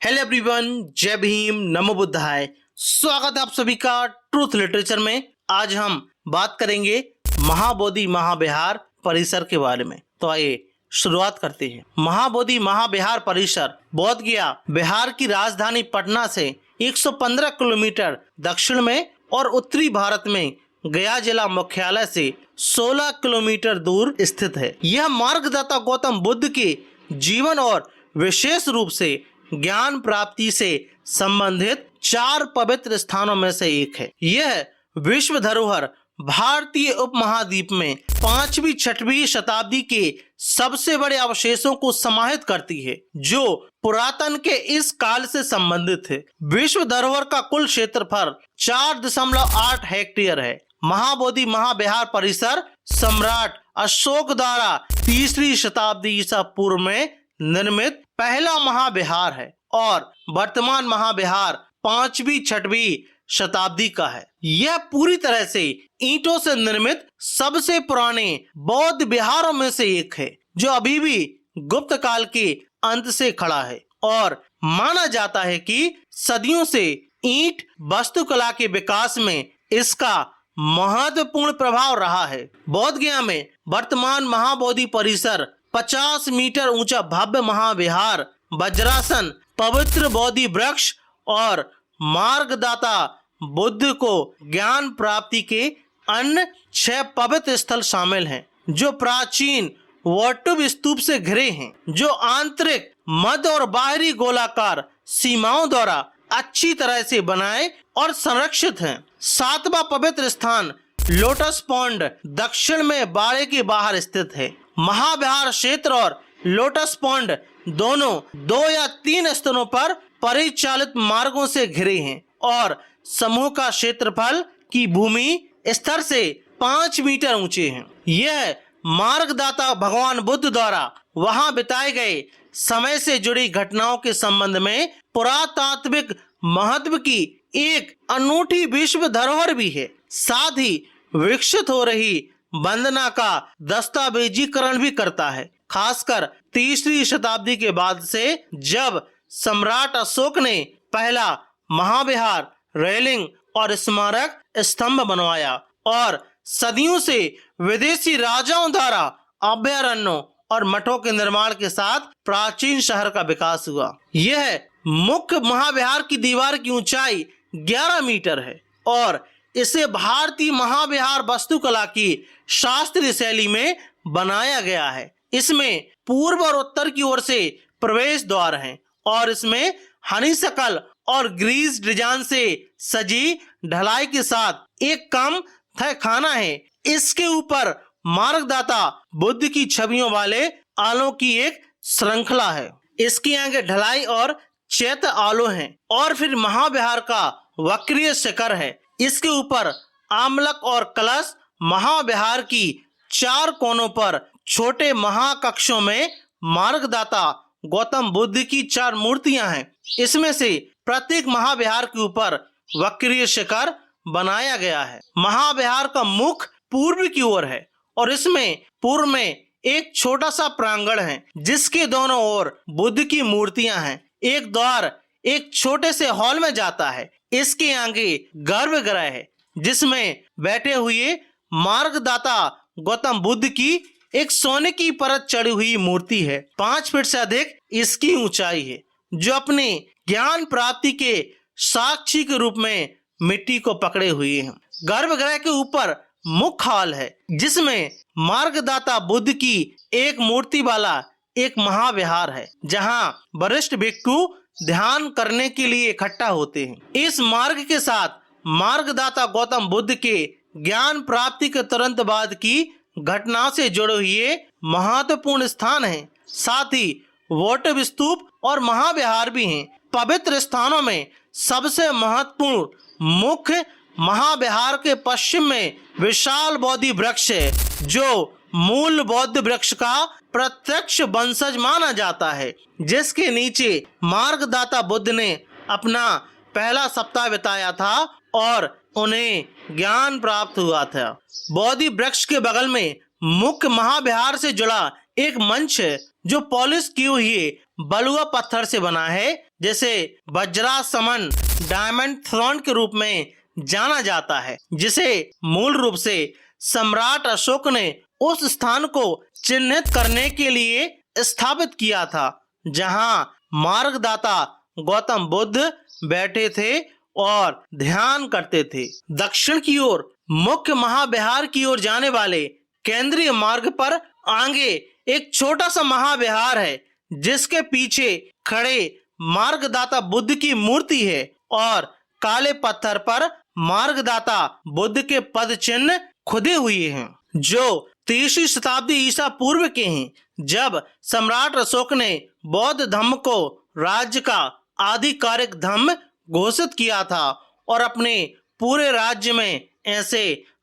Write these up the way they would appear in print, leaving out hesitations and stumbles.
Hello everyone, जय भीम, नमो बुद्धाय। स्वागत है आप सभी का ट्रूथ लिटरेचर में। आज हम बात करेंगे महाबोधि महाविहार परिसर के बारे में। तो आइए शुरुआत करते हैं। महाबोधि महाविहार परिसर बोध गया बिहार की राजधानी पटना से 115 किलोमीटर दक्षिण में और उत्तरी भारत में गया जिला मुख्यालय से 16 किलोमीटर दूर स्थित है। यह मार्गदाता गौतम बुद्ध के जीवन और विशेष रूप से ज्ञान प्राप्ति से संबंधित 4 पवित्र स्थानों में से एक है। यह विश्व धरोहर भारतीय उपमहाद्वीप में 5वीं 6वीं शताब्दी के सबसे बड़े अवशेषों को समाहित करती है, जो पुरातन के इस काल से संबंधित है। विश्व धरोहर का कुल क्षेत्रफल 4.8 हेक्टेयर है। महाबोधि महाविहार परिसर सम्राट अशोक द्वारा 3री शताब्दी ईसा पूर्व में निर्मित पहला महाविहार है और वर्तमान महाविहार 5वीं 6वीं शताब्दी का है। यह पूरी तरह से ईंटों से निर्मित सबसे पुराने बौद्ध विहारों में से एक है, जो अभी भी गुप्त काल के अंत से खड़ा है और माना जाता है कि सदियों से ईंट वास्तुकला के विकास में इसका महत्वपूर्ण प्रभाव रहा है। बोध गया में वर्तमान महाबोधि परिसर 50 मीटर ऊंचा भव्य महाविहार, वज्रासन, पवित्र बोधि वृक्ष और मार्गदाता बुद्ध को ज्ञान प्राप्ति के अन्य 6 पवित्र स्थल शामिल हैं, जो प्राचीन वटुव स्तूप से घिरे हैं, जो आंतरिक, मध्य और बाहरी गोलाकार सीमाओं द्वारा अच्छी तरह से बनाए और संरक्षित हैं। 7वां पवित्र स्थान लोटस पॉन्ड दक्षिण में बाड़े के बाहर स्थित है। महाविहार क्षेत्र और लोटस पॉन्ड दोनों 2 या 3 स्थानों पर परिचालित मार्गों से घिरे हैं और समूह का क्षेत्रफल की भूमि स्तर से 5 मीटर ऊंचे हैं। यह मार्गदाता भगवान बुद्ध द्वारा वहां बिताए गए समय से जुड़ी घटनाओं के संबंध में पुरातात्विक महत्व की एक अनूठी विश्व धरोहर भी है। साथ ही विकसित हो रही वंदना का दस्तावेजीकरण भी करता है, खासकर 3री शताब्दी के बाद से, जब सम्राट अशोक ने पहला महाविहार, रेलिंग और स्मारक स्तंभ बनवाया और सदियों से विदेशी राजाओं द्वारा अभयारण्यों और मठों के निर्माण के साथ प्राचीन शहर का विकास हुआ। यह मुख्य महाविहार की दीवार की ऊंचाई 11 मीटर है और इसे भारतीय महाविहार वास्तुकला की शास्त्रीय शैली में बनाया गया है। इसमें पूर्व और उत्तर की ओर से प्रवेश द्वार हैं और इसमें हनीशकल और ग्रीस डिजाइन से सजी ढलाई के साथ एक कम तहखाना है। इसके ऊपर मार्गदाता बुद्ध की छवियों वाले आलों की एक श्रृंखला है। इसके आगे ढलाई और चैत्य आलो हैं और फिर महाविहार का वक्रीय शिखर है। इसके ऊपर आमलक और कलश। महाविहार की 4 कोनों पर छोटे महाकक्षों में मार्गदाता गौतम बुद्ध की 4 मूर्तियां हैं। इसमें से प्रत्येक महाविहार के ऊपर वक्रीय शिखर बनाया गया है। महाविहार का मुख पूर्व की ओर है और इसमें पूर्व में एक छोटा सा प्रांगण है, जिसके दोनों ओर बुद्ध की मूर्तियां हैं। एक द्वार एक छोटे से हॉल में जाता है। इसके आगे गर्भगृह है, जिसमें बैठे हुए मार्गदाता गौतम बुद्ध की एक सोने की परत चढ़ी हुई मूर्ति है। 5 फीट से अधिक इसकी ऊंचाई है, जो अपने ज्ञान प्राप्ति के साक्षी के रूप में मिट्टी को पकड़े हुए हैं। गर्भगृह के ऊपर मुख्य हॉल है, जिसमें मार्गदाता बुद्ध की एक मूर्ति वाला एक महाविहार है, जहां वरिष्ठ भिक्षु ध्यान करने के लिए इकट्ठा होते हैं। इस मार्ग के साथ मार्गदाता गौतम बुद्ध के ज्ञान प्राप्ति के तुरंत बाद की घटनाओं से जुड़े हुए महत्वपूर्ण स्थान हैं। साथ ही वटुव स्तूप और महाविहार भी हैं। पवित्र स्थानों में सबसे महत्वपूर्ण मुख्य महाविहार के पश्चिम में विशाल बोधि वृक्ष है, जो मूल बौद्ध वृक्ष का प्रत्यक्ष वंशज माना जाता है, जिसके नीचे मार्गदाता बुद्ध ने अपना पहला सप्ताह बिताया था और उन्हें ज्ञान प्राप्त हुआ था। बोधि वृक्ष के बगल में मुख्य महाविहार से जुड़ा एक मंच है, जो पॉलिश किए हुए बलुआ पत्थर से बना है। जिसे वज्रासमन डायमंड थ्रोन के रूप में जाना जाता है, जिसे मूल रूप से सम्राट अशोक ने उस स्थान को चिन्हित करने के लिए स्थापित किया था जहां मार्गदाता गौतम बुद्ध बैठे थे और ध्यान करते थे। दक्षिण की ओर मुख्य महाविहार की ओर जाने वाले केंद्रीय मार्ग पर आगे एक छोटा सा महाविहार है, जिसके पीछे खड़े मार्गदाता बुद्ध की मूर्ति है और काले पत्थर पर मार्गदाता बुद्ध के पद चिन्ह खुदे हुए हैं, जो 3वीं शताब्दी ईसा पूर्व के हैं, जब सम्राट अशोक ने बौद्ध धर्म को राज्य का आधिकारिक धर्म घोषित किया था और अपने पूरे राज्य में ऐसे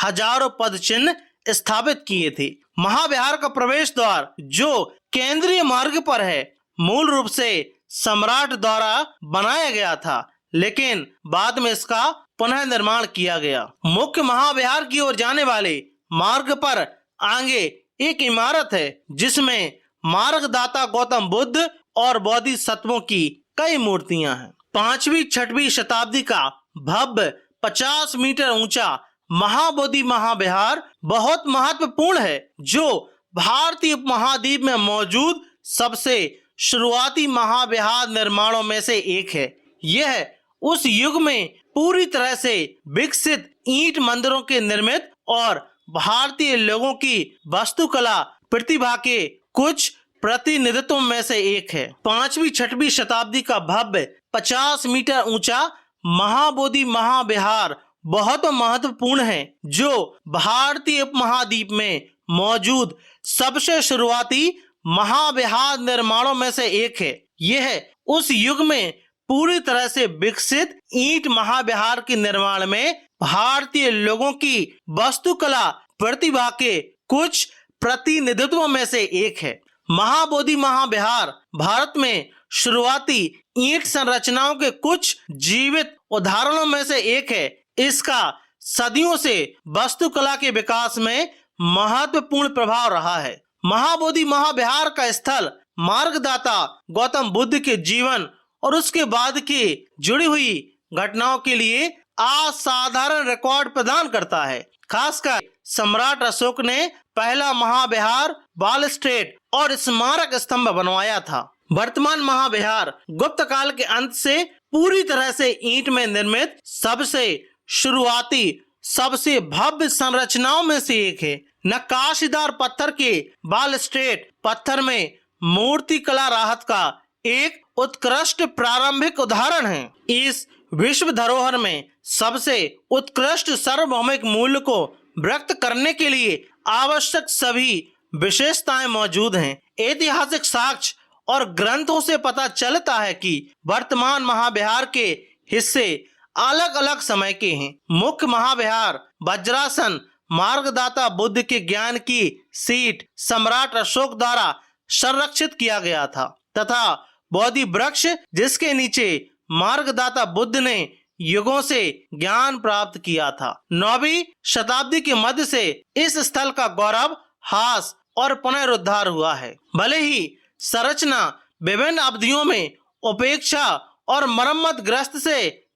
हजारों पद चिन्ह स्थापित किए थे। महाविहार का प्रवेश द्वार जो केंद्रीय मार्ग पर है, मूल रूप से सम्राट द्वारा बनाया गया था, लेकिन बाद में इसका पुनः निर्माण किया गया। मुख्य महाविहार की ओर जाने वाले मार्ग पर आगे एक इमारत है, जिसमें मार्गदाता गौतम बुद्ध और बोधिसत्वों की कई मूर्तियां हैं। 5वीं-6वीं शताब्दी का भव्य 50 मीटर ऊंचा महाबोधि महाविहार बहुत महत्वपूर्ण है, जो भारतीय उपमहाद्वीप में मौजूद सबसे शुरुआती महाविहार निर्माणों में से एक है। यह उस युग में पूरी तरह से विकसित ईंट मंदिरों के निर्मित और भारतीय लोगों की वास्तुकला प्रतिभा के कुछ प्रतिनिधित्व में से एक है। 5वीं-6वीं शताब्दी का भव्य 50 मीटर ऊंचा महाबोधि महाविहार बहुत महत्वपूर्ण है, जो भारतीय उपमहाद्वीप में मौजूद सबसे शुरुआती महाविहार निर्माणों में से एक है। यह उस युग में पूरी तरह से विकसित ईंट महाविहार के निर्माण में भारतीय लोगों की वास्तुकला प्रतिभा के कुछ प्रतिनिधित्व में से एक है। महाबोधि महाविहार भारत में शुरुआती ईंट संरचनाओं के कुछ जीवित उदाहरणों में से एक है। इसका सदियों से वास्तुकला के विकास में महत्वपूर्ण प्रभाव रहा है। महाबोधि महाविहार का स्थल मार्गदाता गौतम बुद्ध के जीवन और उसके बाद की जुड़ी हुई घटनाओं के लिए असाधारण रिकॉर्ड प्रदान करता है। खासकर सम्राट अशोक ने पहला महाविहार बालस्ट्रेट और स्मारक स्तंभ बनवाया था। वर्तमान महाविहार गुप्त काल के अंत से पूरी तरह से ईंट में निर्मित सबसे शुरुआती सबसे भव्य संरचनाओं में से एक है। नक्काशीदार पत्थर के बालस्ट्रेट पत्थर में मूर्ति कला राहत का एक उत्कृष्ट प्रारंभिक उदाहरण है। इस विश्व धरोहर में सबसे उत्कृष्ट सार्वभौमिक मूल्य को व्यक्त करने के लिए आवश्यक सभी विशेषताएं मौजूद हैं। ऐतिहासिक साक्ष्य और ग्रंथों से पता चलता है कि वर्तमान महाविहार के हिस्से अलग अलग समय के हैं। मुख्य महाविहार वज्रासन मार्गदाता बुद्ध के ज्ञान की सीट सम्राट अशोक द्वारा संरक्षित किया गया था तथा बोधि वृक्ष जिसके नीचे मार्गदाता बुद्ध ने युगों से ज्ञान प्राप्त किया था। 9वीं शताब्दी के मध्य से इस स्थल का गौरव हास और पुनरुद्धार हुआ है। भले ही संरचना विभिन्न अवधियों में उपेक्षा और मरम्मत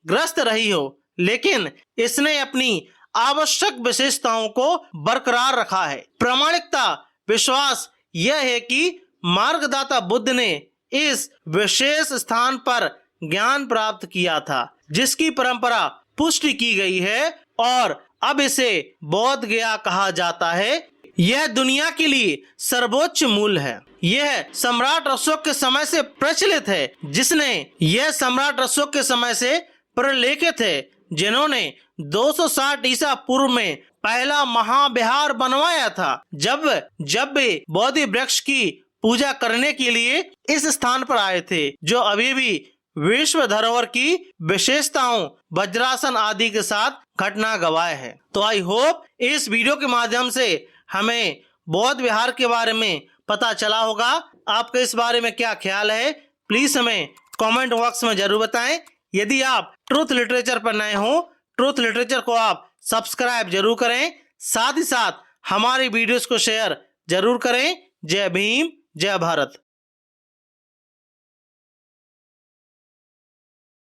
ग्रस्त रही हो, लेकिन इसने अपनी आवश्यक विशेषताओं को बरकरार रखा है। प्रामाणिकता विश्वास यह है कि मार्गदाता बुद्ध ने इस विशेष स्थान पर ज्ञान प्राप्त किया था, जिसकी परंपरा पुष्टि की गई है और अब इसे बोध गया कहा जाता है। यह दुनिया के लिए सर्वोच्च मूल्य है। यह सम्राट अशोक के समय से प्रचलित है, यह सम्राट अशोक के समय से प्रलेखित है, जिन्होंने 260 ईसा पूर्व में पहला महाविहार बनवाया था। जब वे बोधि वृक्ष की पूजा करने के लिए इस स्थान पर आए थे, जो अभी भी विश्व धरोहर की विशेषताओं वज्रासन आदि के साथ घटना गवाह है। तो आई होप इस वीडियो के माध्यम से हमें बौद्ध विहार के बारे में पता चला होगा। आपका इस बारे में क्या ख्याल है, प्लीज हमें कमेंट बॉक्स में जरूर बताएं। यदि आप ट्रूथ लिटरेचर पर नए हो, ट्रूथ लिटरेचर को आप सब्सक्राइब जरूर करें, साथ ही साथ हमारी वीडियोस को शेयर जरूर करें। जय भीम, जय भारत।